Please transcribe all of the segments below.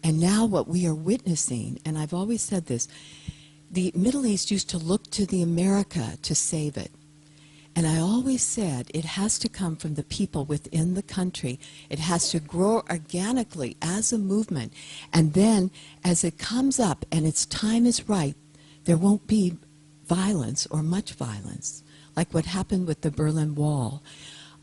And now what we are witnessing, and I've always said this, the Middle East used to look to the America to save it. And I always said it has to come from the people within the country. It has to grow organically as a movement. And then as it comes up and its time is right, there won't be violence or much violence, like what happened with the Berlin Wall.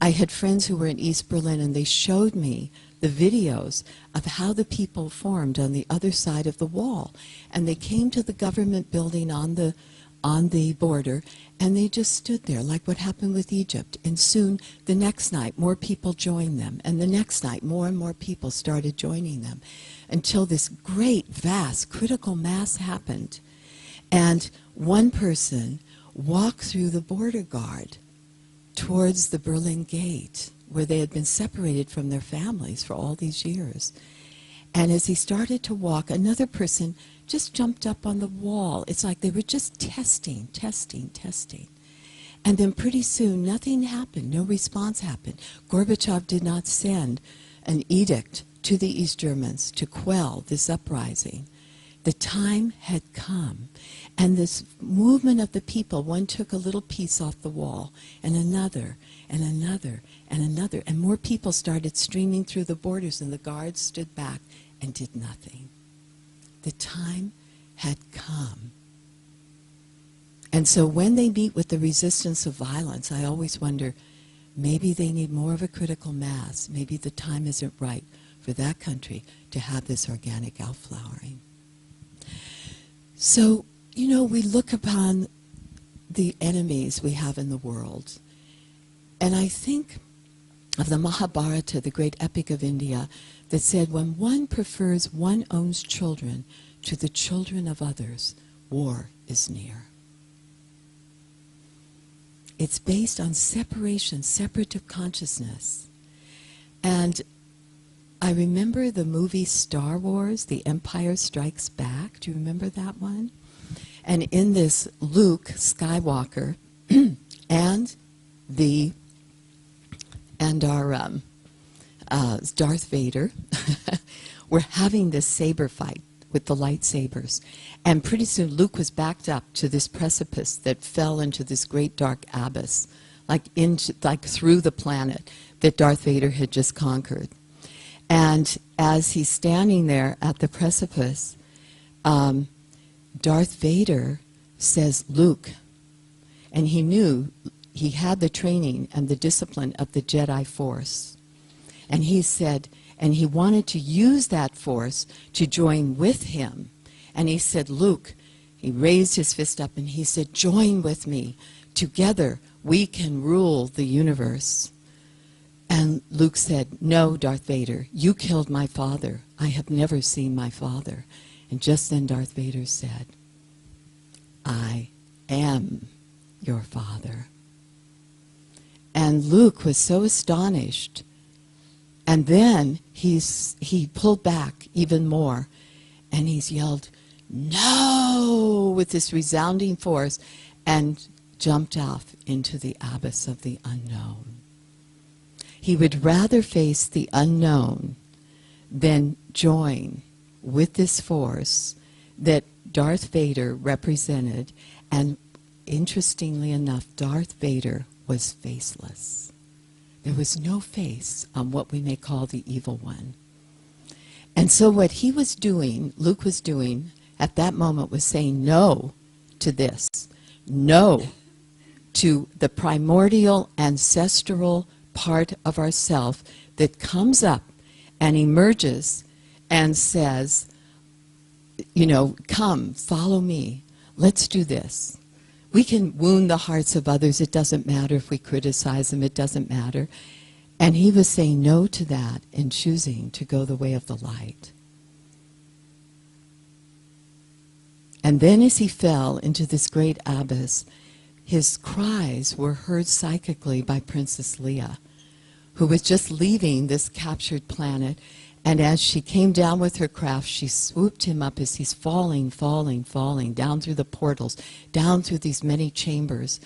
I had friends who were in East Berlin, and they showed me the videos of how the people formed on the other side of the wall. And they came to the government building on the border, and they just stood there, like what happened with Egypt. And soon, the next night, more people joined them. And the next night, more and more people started joining them, until this great, vast, critical mass happened. And one person walked through the border guard towards the Berlin Gate, where they had been separated from their families for all these years. And as he started to walk, another person just jumped up on the wall. It's like they were just testing. And then pretty soon, nothing happened. No response happened. Gorbachev did not send an edict to the East Germans to quell this uprising. The time had come. And this movement of the people, one took a little piece off the wall, and another, and another, and another. And more people started streaming through the borders, and the guards stood back and did nothing. The time had come. And so when they meet with the resistance of violence, I always wonder, maybe they need more of a critical mass. Maybe the time isn't right for that country to have this organic outflowering. So, you know, we look upon the enemies we have in the world. And I think of the Mahabharata, the great epic of India, that said, when one prefers one's own children to the children of others, war is near. It's based on separation, separative consciousness. And I remember the movie Star Wars, The Empire Strikes Back. Do you remember that one? And in this, Luke Skywalker and our Darth Vader were having this saber fight with the lightsabers. And pretty soon Luke was backed up to this precipice that fell into this great dark abyss, like through the planet that Darth Vader had just conquered. And as he's standing there at the precipice, Darth Vader says, Luke, and he knew he had the training and the discipline of the Jedi Force. And he said, and he wanted to use that force to join with him. And he said, Luke, he raised his fist up and he said, join with me. Together we can rule the universe. And Luke said, no, Darth Vader, you killed my father. I have never seen my father. And just then Darth Vader said, I am your father. And Luke was so astonished. And then he pulled back even more. And he's yelled, no, with this resounding force, and jumped off into the abyss of the unknown. He would rather face the unknown than join with this force that Darth Vader represented. And interestingly enough, Darth Vader was faceless. There was no face on what we may call the evil one. And so what he was doing, Luke was doing at that moment, was saying no to this. No to the primordial, ancestral part of ourself that comes up and emerges and says, you know, come, follow me. Let's do this. We can wound the hearts of others. It doesn't matter if we criticize them. It doesn't matter. And he was saying no to that and choosing to go the way of the light. And then as he fell into this great abyss, his cries were heard psychically by Princess Leia, who was just leaving this captured planet. And as she came down with her craft, she swooped him up as he's falling, down through the portals, down through these many chambers,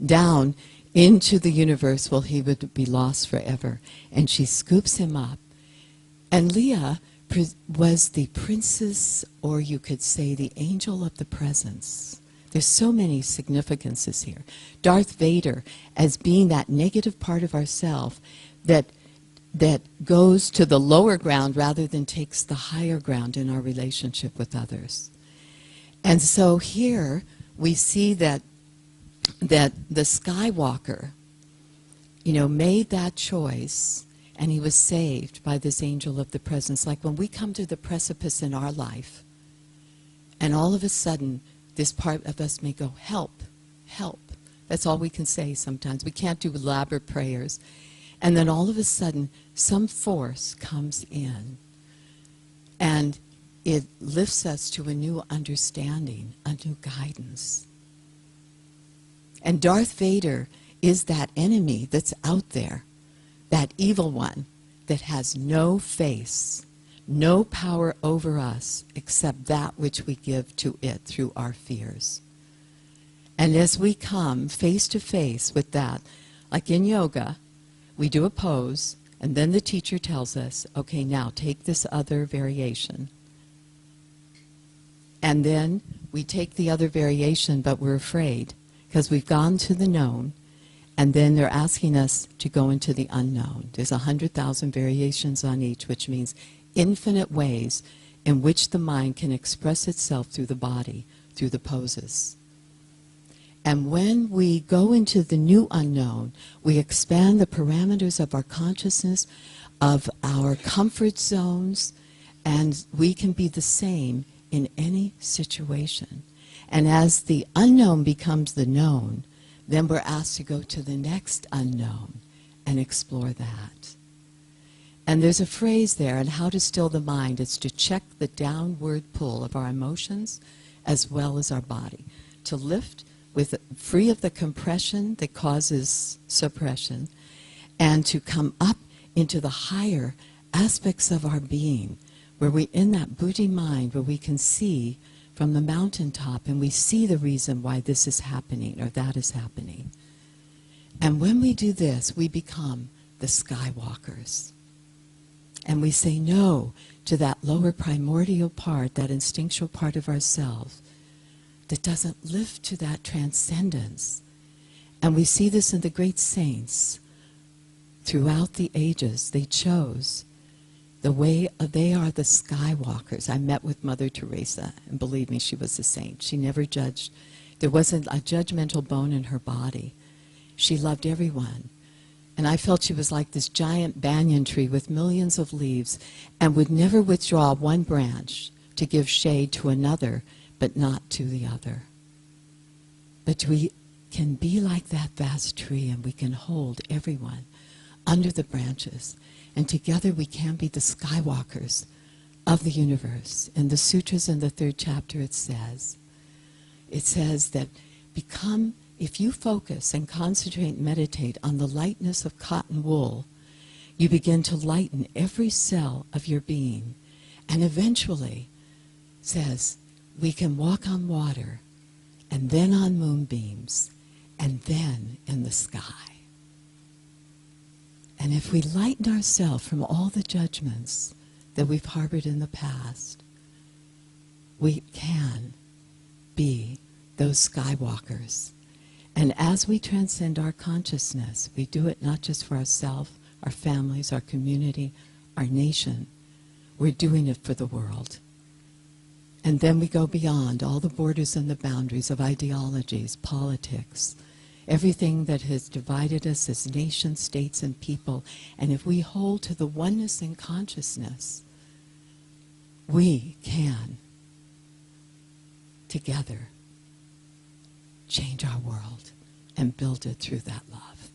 down into the universe where he would be lost forever. And she scoops him up. And Leia was the princess, or you could say the angel of the presence. There's so many significances here. Darth Vader as being that negative part of ourself that goes to the lower ground rather than takes the higher ground in our relationship with others. And so here we see that the Skywalker, made that choice, and he was saved by this angel of the presence. Like when we come to the precipice in our life, and all of a sudden, this part of us may go, help, help. That's all we can say sometimes. We can't do elaborate prayers. And then all of a sudden, some force comes in, and it lifts us to a new understanding, a new guidance. And Darth Vader is that enemy that's out there, that evil one that has no face, no power over us except that which we give to it through our fears. And as we come face to face with that, like in yoga, we do a pose, and then the teacher tells us, okay, now take this other variation. And then we take the other variation, but we're afraid because we've gone to the known, and then they're asking us to go into the unknown. There's 100,000 variations on each, which means infinite ways in which the mind can express itself through the body, through the poses. And when we go into the new unknown, we expand the parameters of our consciousness, of our comfort zones, and we can be the same in any situation. And as the unknown becomes the known, then we're asked to go to the next unknown and explore that. And there's a phrase there on how to still the mind. It's to check the downward pull of our emotions as well as our body. To lift free of the compression that causes suppression, and to come up into the higher aspects of our being, where we in that buddhi mind, where we can see from the mountaintop, and we see the reason why this is happening or that is happening. And when we do this, we become the Skywalkers. And we say no to that lower primordial part, that instinctual part of ourselves that doesn't live to that transcendence. And we see this in the great saints throughout the ages. They chose the way they are the Skywalkers. I met with Mother Teresa, and believe me, she was a saint. She never judged. There wasn't a judgmental bone in her body. She loved everyone. And I felt she was like this giant banyan tree with millions of leaves, and would never withdraw one branch to give shade to another, but not to the other. But we can be like that vast tree, and we can hold everyone under the branches. And together we can be the Skywalkers of the universe. In the sutras in the 3rd chapter it says that if you focus and concentrate and meditate on the lightness of cotton wool, you begin to lighten every cell of your being. And eventually, it says, we can walk on water, and then on moonbeams, and then in the sky. And if we lighten ourselves from all the judgments that we've harbored in the past, we can be those Skywalkers. And as we transcend our consciousness, we do it not just for ourselves, our families, our community, our nation. We're doing it for the world. And then we go beyond all the borders and the boundaries of ideologies, politics, everything that has divided us as nations, states, and people. And if we hold to the oneness in consciousness, we can, together, change our world and build it through that love.